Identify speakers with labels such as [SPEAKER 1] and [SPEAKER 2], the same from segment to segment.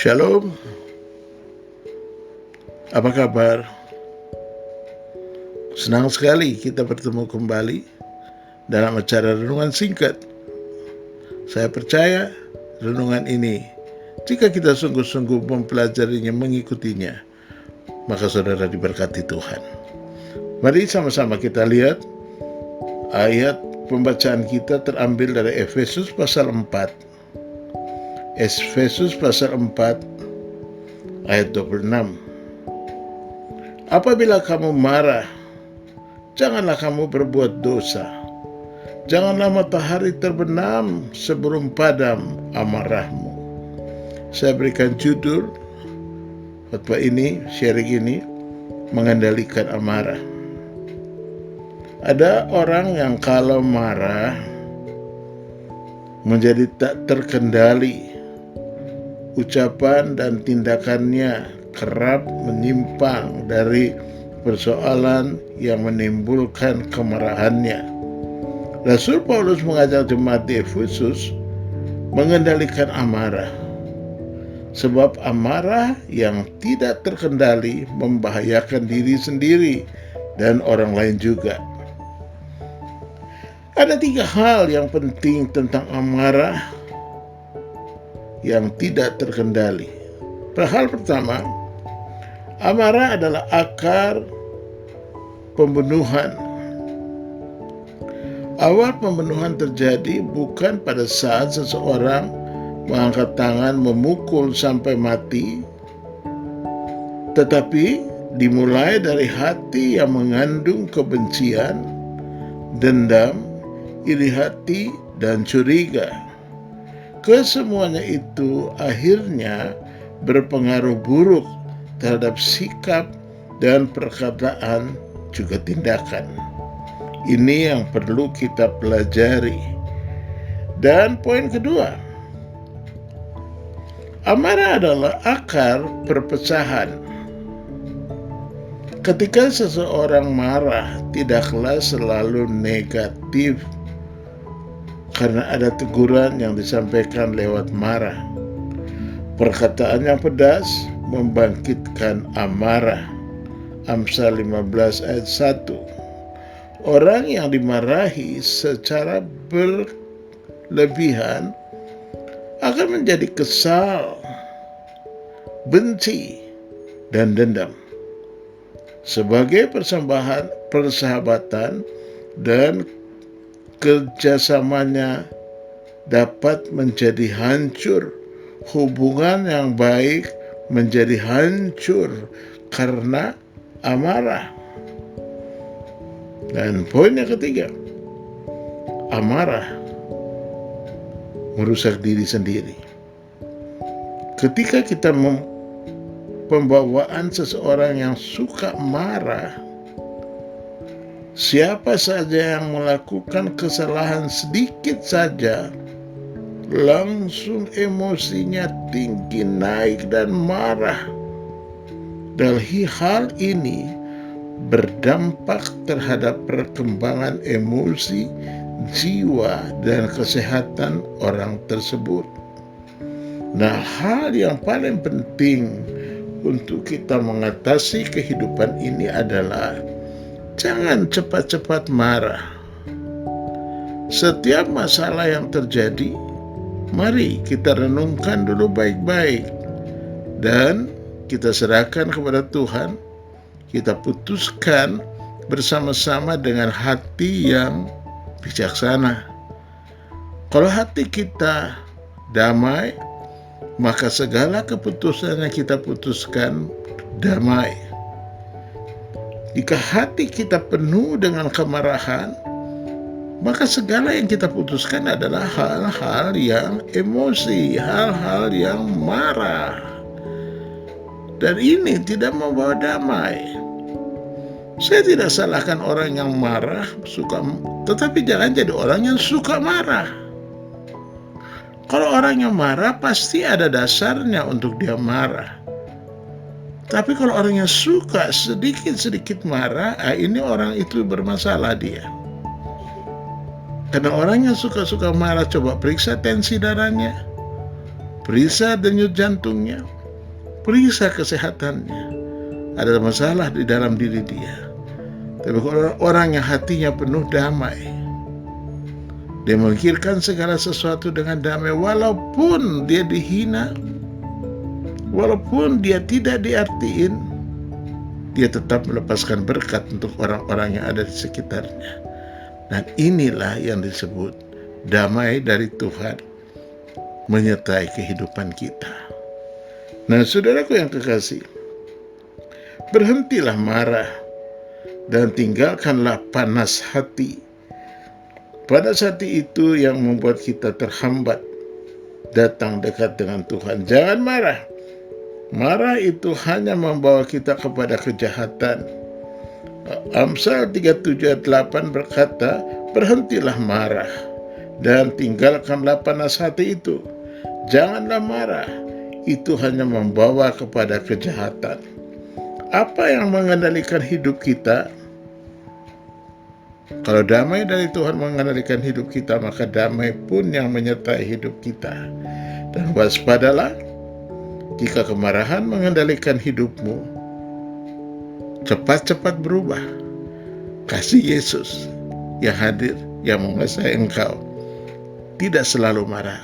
[SPEAKER 1] Shalom, apa kabar? Senang sekali kita bertemu kembali dalam acara renungan singkat. Saya percaya renungan ini, jika kita sungguh-sungguh mempelajarinya, mengikutinya, maka saudara diberkati Tuhan. Mari sama-sama kita lihat ayat pembacaan kita terambil dari Efesus pasal 4. Efesus pasal 4 ayat 26. Apabila kamu marah, janganlah kamu berbuat dosa. Janganlah matahari terbenam sebelum padam amarahmu. Saya berikan judul khotbah ini, sharing ini, mengendalikan amarah. Ada orang yang kalau marah menjadi tak terkendali. Ucapan dan tindakannya kerap menyimpang dari persoalan yang menimbulkan kemarahannya. Rasul Paulus mengajak jemaat di Efesus mengendalikan amarah. Sebab amarah yang tidak terkendali membahayakan diri sendiri dan orang lain juga. Ada 3 hal yang penting tentang amarah yang tidak terkendali. Hal pertama, amarah adalah akar pembunuhan. Awal pembunuhan terjadi bukan pada saat seseorang mengangkat tangan memukul sampai mati, tetapi dimulai dari hati yang mengandung kebencian, dendam, iri hati, dan curiga. Kesemuanya itu akhirnya berpengaruh buruk terhadap sikap dan perkataan juga tindakan. Ini yang perlu kita pelajari. Dan poin kedua, amarah adalah akar perpecahan. Ketika seseorang marah, tidaklah selalu negatif, karena ada teguran yang disampaikan lewat marah. Perkataan yang pedas membangkitkan amarah. Amsal 15 ayat 1. Orang yang dimarahi secara berlebihan akan menjadi kesal, benci, dan dendam. Sebagai persahabatan dan kerjasamanya dapat menjadi hancur. Hubungan yang baik menjadi hancur karena amarah. Dan poin yang ketiga, amarah merusak diri sendiri. Ketika kita pembawaan seseorang yang suka marah, siapa saja yang melakukan kesalahan sedikit saja, langsung emosinya tinggi, naik, dan marah. Dan hal ini berdampak terhadap perkembangan emosi, jiwa, dan kesehatan orang tersebut. Nah, hal yang paling penting untuk kita mengatasi kehidupan ini adalah jangan cepat-cepat marah. Setiap masalah yang terjadi, mari kita renungkan dulu baik-baik dan kita serahkan kepada Tuhan. Kita putuskan bersama-sama dengan hati yang bijaksana. Kalau hati kita damai, maka segala keputusan yang kita putuskan damai. Jika hati kita penuh dengan kemarahan, maka segala yang kita putuskan adalah hal-hal yang emosi, hal-hal yang marah. Dan ini tidak membawa damai. Saya tidak salahkan orang yang marah, tetapi jangan jadi orang yang suka marah. Kalau orang yang marah, pasti ada dasarnya untuk dia marah. Tapi kalau orang yang suka sedikit-sedikit marah, ini orang itu bermasalah dia. Karena orang yang suka-suka marah, coba periksa tensi darahnya, periksa denyut jantungnya. periksa kesehatannya. Ada masalah di dalam diri dia. Tapi orang yang hatinya penuh damai, dia memikirkan segala sesuatu dengan damai, walaupun dia dihina, walaupun dia tidak diartiin, dia tetap melepaskan berkat untuk orang-orang yang ada di sekitarnya. Dan inilah yang disebut damai dari Tuhan menyertai kehidupan kita. Nah, saudaraku yang kekasih, berhentilah marah dan tinggalkanlah panas hati. Panas hati itu yang membuat kita terhambat datang dekat dengan Tuhan. Jangan marah. Marah itu hanya membawa kita kepada kejahatan. Amsal 37 ayat 8 berkata, berhentilah marah dan tinggalkanlah panas hati itu. Janganlah marah, itu hanya membawa kepada kejahatan. Apa yang mengendalikan hidup kita? Kalau damai dari Tuhan mengendalikan hidup kita, maka damai pun yang menyertai hidup kita. Dan waspadalah, jika kemarahan mengendalikan hidupmu, cepat-cepat berubah. Kasih Yesus yang hadir, yang menguasai engkau, tidak selalu marah.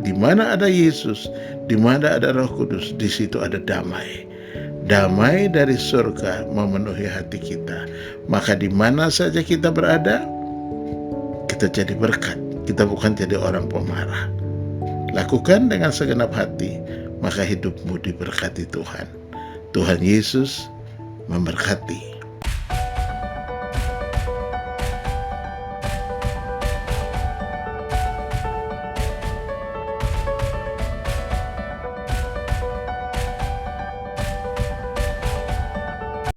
[SPEAKER 1] Di mana ada Yesus, di mana ada Roh Kudus, di situ ada damai. Damai dari surga memenuhi hati kita. Maka di mana saja kita berada, kita jadi berkat. Kita bukan jadi orang pemarah. Lakukan dengan segenap hati, maka hidupmu diberkati Tuhan. Tuhan Yesus memberkati.